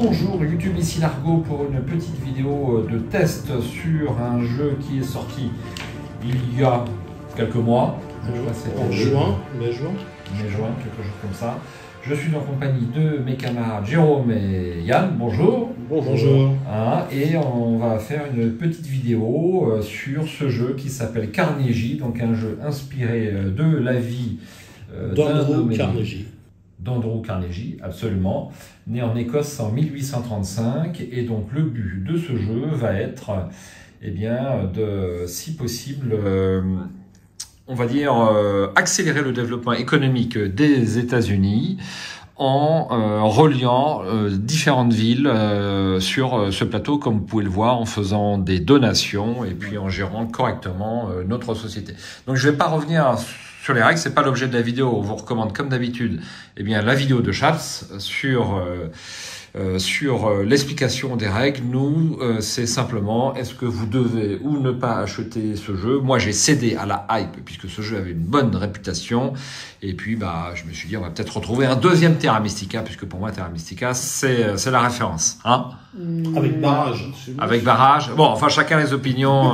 Bonjour YouTube, ici Largo pour une petite vidéo de test sur un jeu qui est sorti il y a quelques mois. En juin, mai-juin, quelque chose comme ça. Je suis en compagnie de mes camarades Jérôme et Yann. Bonjour. Bonjour. Et on va faire une petite vidéo sur ce jeu qui s'appelle Carnegie, donc un jeu inspiré de la vie d'Andrew Carnegie. D'Andrew Carnegie, absolument, né en Écosse en 1835, et donc le but de ce jeu va être, eh bien, de, si possible, on va dire, accélérer le développement économique des États-Unis en reliant différentes villes sur ce plateau, comme vous pouvez le voir, en faisant des donations et puis en gérant correctement notre société. Donc je ne vais pas revenir sur les règles, c'est pas l'objet de la vidéo. On vous recommande, comme d'habitude, eh bien, la vidéo de Chaps sur l'explication des règles. Nous, c'est simplement, est-ce que vous devez ou ne pas acheter ce jeu? Moi, j'ai cédé à la hype, puisque ce jeu avait une bonne réputation. Et puis, je me suis dit, on va peut-être retrouver un deuxième Terra Mystica, puisque pour moi, Terra Mystica, c'est la référence. Hein? Avec barrage. Avec barrage. Bon, enfin, chacun les opinions.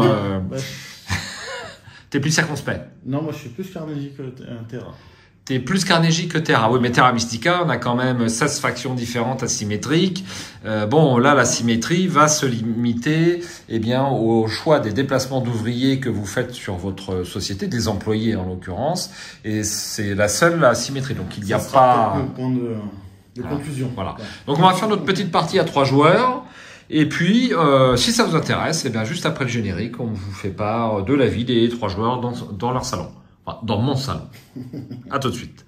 T'es plus circonspect? Non, moi je suis plus Carnegie que Terra. T'es plus Carnegie que Terra. Oui, mais Terra Mystica, on a quand même 16 factions différentes asymétriques. Bon, là, la symétrie va se limiter, eh bien, au choix des déplacements d'ouvriers que vous faites sur votre société, des employés en l'occurrence, et c'est la seule asymétrie. Donc, il n'y a pas... le point de conclusion. Voilà. Donc, on va faire notre petite partie à 3 joueurs. Et puis, si ça vous intéresse, eh bien, juste après le générique, on vous fait part de la vie des 3 joueurs dans leur salon. Enfin, dans mon salon. À tout de suite.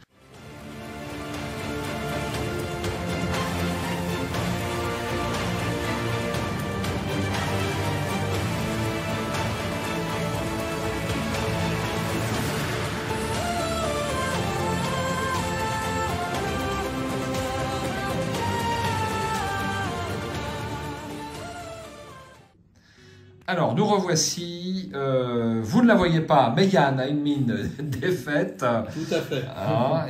Alors, nous revoici. Vous ne la voyez pas, mais Yann a une mine défaite. Tout à fait.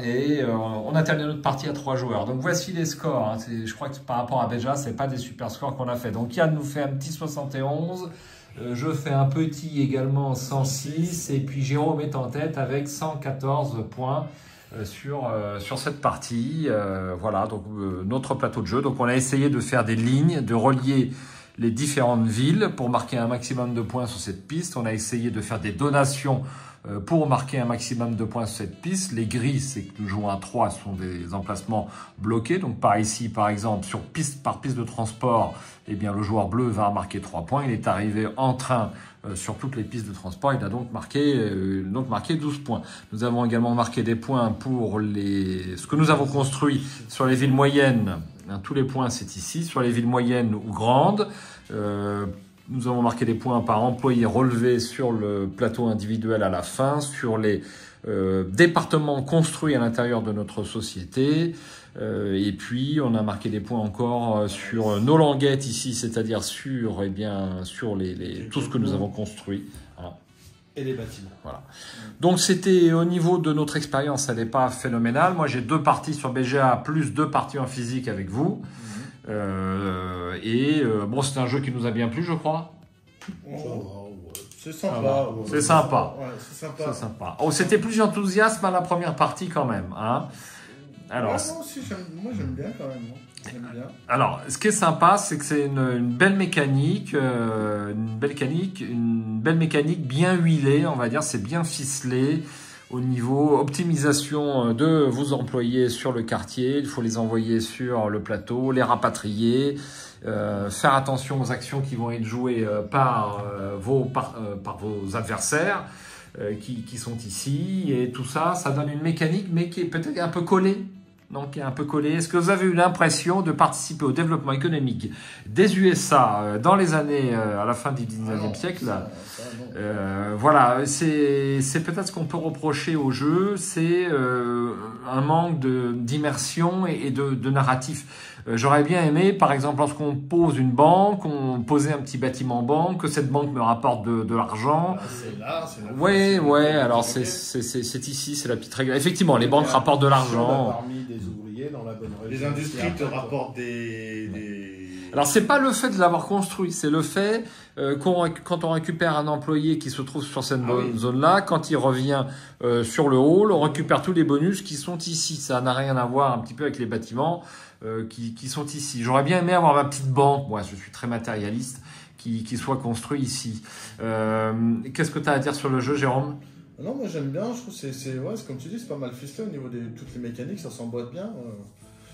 Et on a terminé notre partie à 3 joueurs. Donc, voici les scores. Je crois que par rapport à Béja, ce n'est pas des super scores qu'on a fait. Donc, Yann nous fait un petit 71. Je fais un petit également 106. Et puis, Jérôme est en tête avec 114 points sur cette partie. Voilà, donc notre plateau de jeu. Donc, on a essayé de faire des lignes, de relier les différentes villes pour marquer un maximum de points sur cette piste. On a essayé de faire des donations pour marquer un maximum de points sur cette piste. Les gris, c'est que nous jouons à 3, ce sont des emplacements bloqués. Donc par ici, par exemple, par piste de transport, eh bien, le joueur bleu va marquer 3 points. Il est arrivé en train sur toutes les pistes de transport. Il a donc marqué 12 points. Nous avons également marqué des points pour ce que nous avons construit sur les villes moyennes. Tous les points, c'est ici. Sur les villes moyennes ou grandes, nous avons marqué des points par employé relevé sur le plateau individuel à la fin, sur les départements construits à l'intérieur de notre société. Et puis, on a marqué des points encore sur nos languettes ici, c'est-à-dire sur tout ce que nous avons construit. Voilà. Et les bâtiments. Voilà. Donc c'était au niveau de notre expérience, ça n'est pas phénoménal. Moi j'ai 2 parties sur BGA plus 2 parties en physique avec vous. Bon, c'est un jeu qui nous a bien plu, je crois. C'est sympa. C'est sympa. Ouais, c'est sympa. Oh, c'était plus d'enthousiasme à la première partie quand même. Hein. Alors, moi aussi, moi j'aime bien quand même. J'aime bien. Alors, ce qui est sympa, c'est que c'est une belle mécanique, bien huilée, on va dire, c'est bien ficelé au niveau optimisation de vos employés sur le quartier. Il faut les envoyer sur le plateau, les rapatrier, faire attention aux actions qui vont être jouées par vos adversaires qui sont ici. Et tout ça, ça donne une mécanique, mais qui est peut-être un peu collée. Donc, un peu collé. Est-ce que vous avez eu l'impression de participer au développement économique des USA dans les années à la fin du 19e siècle? Voilà, c'est peut-être ce qu'on peut reprocher au jeu, c'est un manque d'immersion et de narratif. J'aurais bien aimé, par exemple, lorsqu'on pose une banque, on posait un petit bâtiment banque, que cette banque me rapporte de l'argent. C'est là, c'est là. Ouais, alors c'est ici, c'est la petite règle. Effectivement, les banques rapportent de l'argent. Parmi des ouvriers dans la bonne Les industries te rapportent des... Alors, c'est pas le fait de l'avoir construit, c'est le fait quand on récupère un employé qui se trouve sur cette zone-là, quand il revient sur le hall, on récupère tous les bonus qui sont ici. Ça n'a rien à voir un petit peu avec les bâtiments qui sont ici. J'aurais bien aimé avoir ma petite banque, moi je suis très matérialiste, qui soit construit ici. Qu'est-ce que tu as à dire sur le jeu, Jérôme? Non, moi j'aime bien, je trouve que c'est comme tu dis, c'est pas mal ficelé au niveau de toutes les mécaniques, ça s'emboîte bien.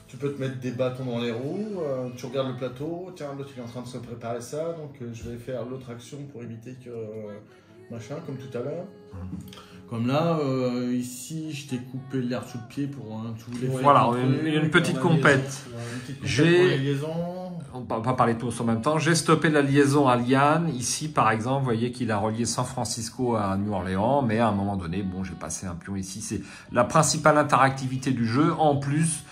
Tu peux te mettre des bâtons dans les roues, tu regardes le plateau, tiens, l'autre il est en train de se préparer ça, donc je vais faire l'autre action pour éviter que machin, comme tout à l'heure. Comme là, ici, je t'ai coupé l'air sous le pied pour tous les... Voilà, une petite compète. On va pas parler tous en même temps. J'ai stoppé la liaison à Liane. Ici, par exemple, vous voyez qu'il a relié San Francisco à New Orleans, mais à un moment donné, bon, j'ai passé un pion ici. C'est la principale interactivité du jeu, en plus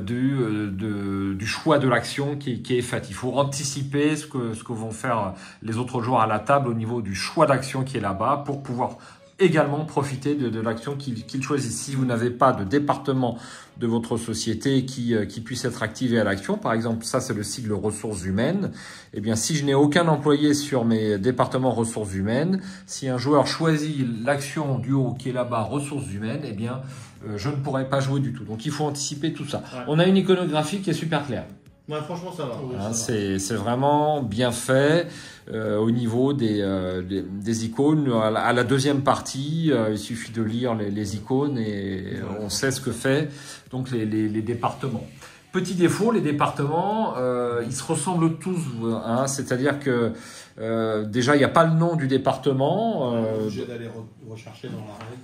du choix de l'action qui est faite. Il faut anticiper ce que vont faire les autres joueurs à la table au niveau du choix d'action qui est là-bas pour pouvoir également profiter de l'action qu'ils choisissent. Si vous n'avez pas de département de votre société qui puisse être activé à l'action, par exemple, ça c'est le sigle ressources humaines, eh bien si je n'ai aucun employé sur mes départements ressources humaines, si un joueur choisit l'action du haut qui est là-bas ressources humaines, eh bien je ne pourrai pas jouer du tout. Donc il faut anticiper tout ça. Ouais. On a une iconographie qui est super claire. Ouais, franchement, ça va. Hein, c'est vraiment bien fait au niveau des icônes. À la deuxième partie, il suffit de lire les icônes et on sait ce que fait donc les départements. Petit défaut, les départements, ils se ressemblent tous. Hein, c'est-à-dire que déjà, il n'y a pas le nom du département. On est obligé d'aller rechercher dans la règle.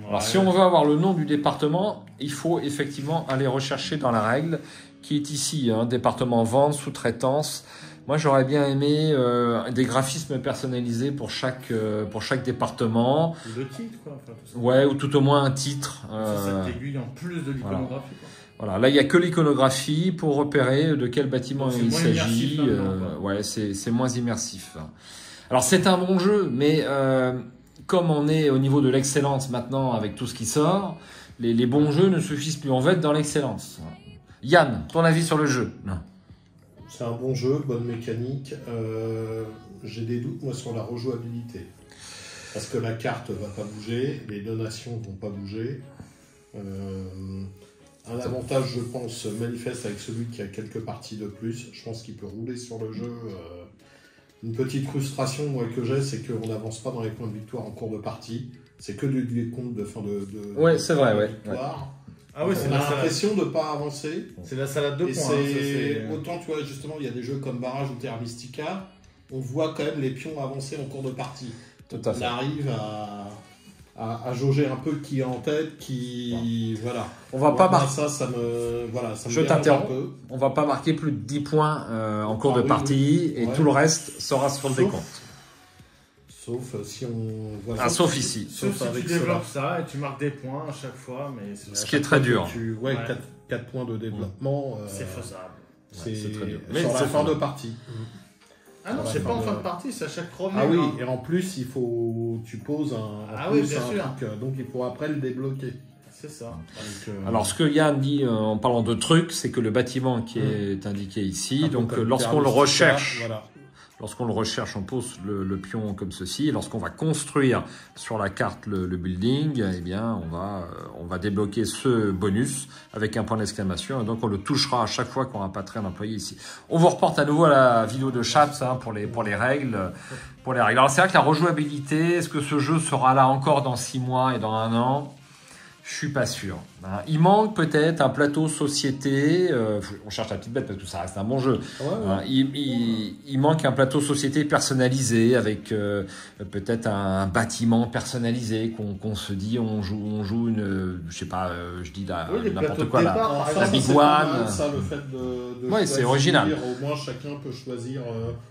Alors, si on veut avoir le nom du département, il faut effectivement aller rechercher dans la règle qui est ici, hein, département vente, sous-traitance. Moi, j'aurais bien aimé des graphismes personnalisés pour chaque département. Ou le titre, quoi. Enfin, ouais, ou tout au moins un titre. C'est cette aiguille en plus de l'iconographie. Voilà, là, il n'y a que l'iconographie pour repérer de quel bâtiment il s'agit. Ouais, c'est moins immersif. Alors, c'est un bon jeu, mais comme on est au niveau de l'excellence maintenant avec tout ce qui sort, les bons jeux ne suffisent plus. On va être dans l'excellence. Yann, ton avis sur le jeu? C'est un bon jeu, bonne mécanique. J'ai des doutes, moi, sur la rejouabilité. Parce que la carte va pas bouger, les donations vont pas bouger. Un avantage, je pense, manifeste avec celui qui a quelques parties de plus. Je pense qu'il peut rouler sur le jeu. Une petite frustration, moi, que j'ai, c'est qu'on n'avance pas dans les points de victoire en cours de partie. C'est que du décompte de fin de ouais, c'est vrai, ouais. victoire. Ah oui, on a l'impression de ne pas avancer. C'est la salade de points. Autant, tu vois, justement, il y a des jeux comme Barrage ou Terra Mystica, on voit quand même les pions avancer en cours de partie. Tout à fait. On arrive à jauger un peu qui est en tête, voilà. On va pas marquer. Ça me Je t'interromps. On va pas marquer plus de 10 points en cours de partie et tout le reste sera sur le décompte. Sauf si on voit. Ah, sauf ici. Sauf si tu développes ça et tu marques des points à chaque fois. Mais ce qui est très dur. 4 points de développement. C'est faisable. C'est très dur. Mais c'est fin de partie. Ah non, c'est pas en fin de partie, c'est à chaque premier. Ah oui, et en plus, tu poses un bien sûr. truc, donc il faut après le débloquer. C'est ça. Alors, ce que Yann dit en parlant de trucs, c'est que le bâtiment qui est indiqué ici, donc lorsqu'on le recherche, on pose le pion comme ceci. Et lorsqu'on va construire sur la carte le building, eh bien, on va débloquer ce bonus avec un point d'exclamation. Et donc, on le touchera à chaque fois qu'on rapatriera un employé ici. On vous reporte à nouveau à la vidéo de Chaps pour les règles. Alors, c'est vrai que la rejouabilité, est-ce que ce jeu sera là encore dans 6 mois et dans 1 an? Je suis pas sûr. Il manque peut-être un plateau société. On cherche la petite bête parce que ça reste un bon jeu. Ouais. Il manque un plateau société personnalisé avec peut-être un bâtiment personnalisé qu'on se dit on joue une, je sais pas, je dis n'importe quoi la Big One. Ça, le fait de ouais, c'est original. Au moins chacun peut choisir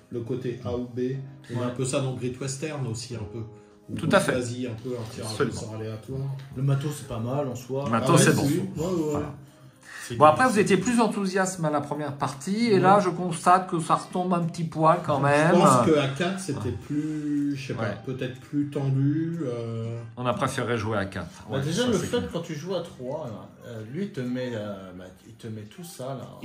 le côté A ou B. Il y a un peu ça dans Great Western aussi un peu. Tout à fait. Un peu un tirage au sort aléatoire. Le matos, c'est pas mal en soi. Le matos, c'est bon. Ouais. Bon, après, vous étiez plus enthousiaste à la première partie, et là, je constate que ça retombe un petit poil quand même. Je pense qu'à 4, c'était plus, je sais pas, peut-être plus tendu. On a préféré jouer à 4. Bah, déjà, le fait quand tu joues à 3, lui, il te met tout ça. Là,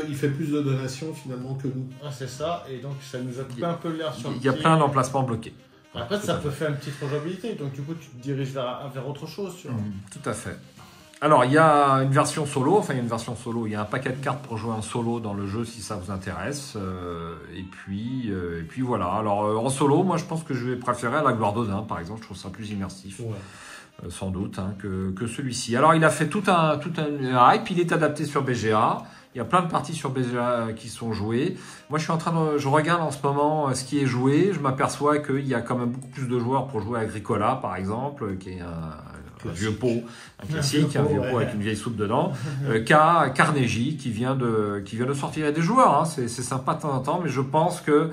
il fait plus de donations finalement que nous. Ah, c'est ça, et donc ça nous a coupé un peu l'air sur le Il y a plein d'emplacements bloqués. Après, ça peut faire une petite rejouabilité, donc du coup, tu te diriges vers autre chose. Tu vois. Tout à fait. Alors, il y a une version solo, il y a un paquet de cartes pour jouer en solo dans le jeu si ça vous intéresse. Et puis voilà. Alors, en solo, moi, je pense que je vais préférer la Gloire d'Odin, par exemple. Je trouve ça plus immersif, sans doute, que celui-ci. Alors, il a fait tout un hype, il est adapté sur BGA. Il y a plein de parties sur BGA qui sont jouées. Moi, je regarde en ce moment ce qui est joué. Je m'aperçois qu'il y a quand même beaucoup plus de joueurs pour jouer à Agricola, par exemple, qui est un vieux pot, un classique, un vieux pot avec une vieille soupe dedans, qu'à Carnegie, qui vient de sortir. Il y a des joueurs, hein, c'est sympa de temps en temps, mais je pense que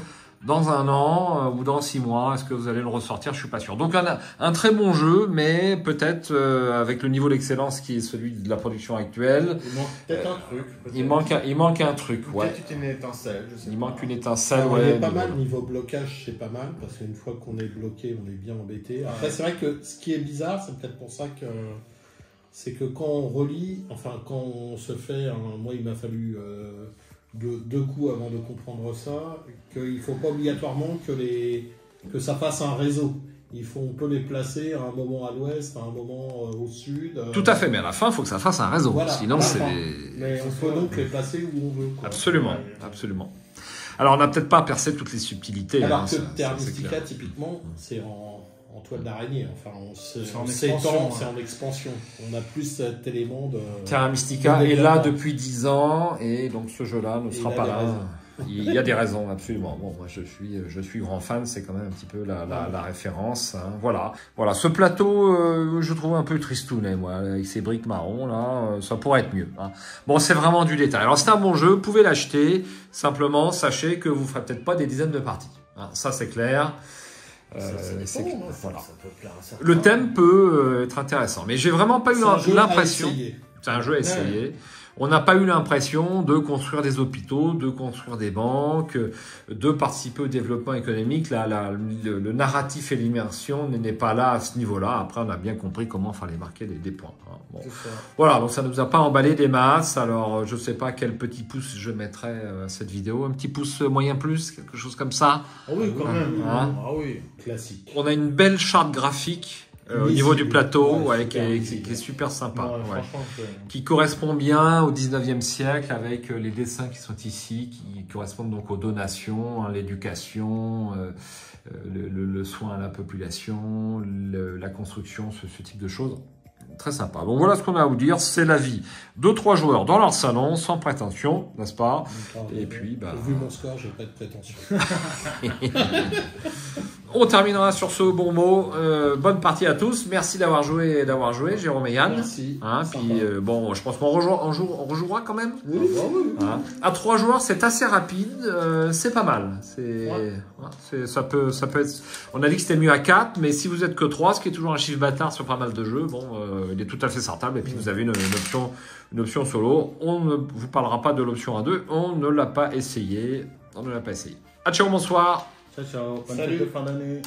dans un an ou dans 6 mois, est-ce que vous allez le ressortir? Je suis pas sûr. Donc un très bon jeu, mais peut-être avec le niveau d'excellence qui est celui de la production actuelle. Il manque peut-être un truc. Il manque un truc, ouais. Peut-être une étincelle, je sais Il pas. manque une étincelle, on est pas mal niveau blocage, c'est pas mal parce qu'une fois qu'on est bloqué, on est bien embêté. Après, c'est vrai que ce qui est bizarre, c'est peut-être pour ça que c'est que quand on relit, enfin quand on se fait, moi il m'a fallu deux coups avant de comprendre ça, qu'il ne faut pas obligatoirement que ça fasse un réseau. On peut les placer à un moment à l'ouest, à un moment au sud. Tout à fait, mais à la fin, il faut que ça fasse un réseau. Voilà, sinon, c'est... Mais on peut donc les placer où on veut. Quoi. Absolument, absolument. Alors, on n'a peut-être pas percé toutes les subtilités. Alors que Terra Mystica, typiquement, c'est en toile d'araignée. Enfin, c'est en expansion. On a plus cet élément de... Terra Mystica est là depuis 10 ans, et donc ce jeu-là ne sera pas là. Il y a des raisons, absolument. Bon, moi, je suis grand fan, c'est quand même un petit peu la référence. Hein. Voilà. Ce plateau, je trouve un peu tristounet, moi, avec ces briques marron, là, ça pourrait être mieux. Hein. Bon, c'est vraiment du détail. Alors, c'est un bon jeu, vous pouvez l'acheter. Simplement, sachez que vous ferez peut-être pas des dizaines de parties. Hein. Ça, c'est clair. Voilà. Le thème peut être intéressant, mais j'ai vraiment pas eu l'impression. C'est un jeu à essayer. On n'a pas eu l'impression de construire des hôpitaux, de construire des banques, de participer au développement économique. Le narratif et l'immersion n'est pas là à ce niveau-là. Après, on a bien compris comment fallait marquer des points. Hein. Bon. Voilà, donc ça ne nous a pas emballé des masses. Alors, je ne sais pas quel petit pouce je mettrais à cette vidéo. Un petit pouce moyen plus, quelque chose comme ça. Ah oui, quand même. Hein. Ah oui, classique. On a une belle charte graphique. Au niveau du plateau, qui est super sympa, qui correspond bien au 19e siècle avec les dessins qui sont ici, qui correspondent donc aux donations, hein, l'éducation, le soin à la population, la construction, ce type de choses. Très sympa. Donc voilà ce qu'on a à vous dire, c'est la vie de 3 joueurs dans leur salon, sans prétention, n'est-ce pas? Et puis, vu mon score, j'ai pas de prétention. On terminera sur ce bon mot. Bonne partie à tous. Merci d'avoir joué, Jérôme et Yann. Merci. Hein, puis bon, je pense qu'on rejouera quand même. Oui. Hein. À 3 joueurs, c'est assez rapide. C'est pas mal. Ça peut être. On a dit que c'était mieux à 4, mais si vous êtes que 3, ce qui est toujours un chiffre bâtard sur pas mal de jeux, il est tout à fait sortable. Et puis vous avez une option solo. On ne vous parlera pas de l'option 1-2. On ne l'a pas essayé. À ciao, bonsoir. Ciao, bonne fête de fin d'année.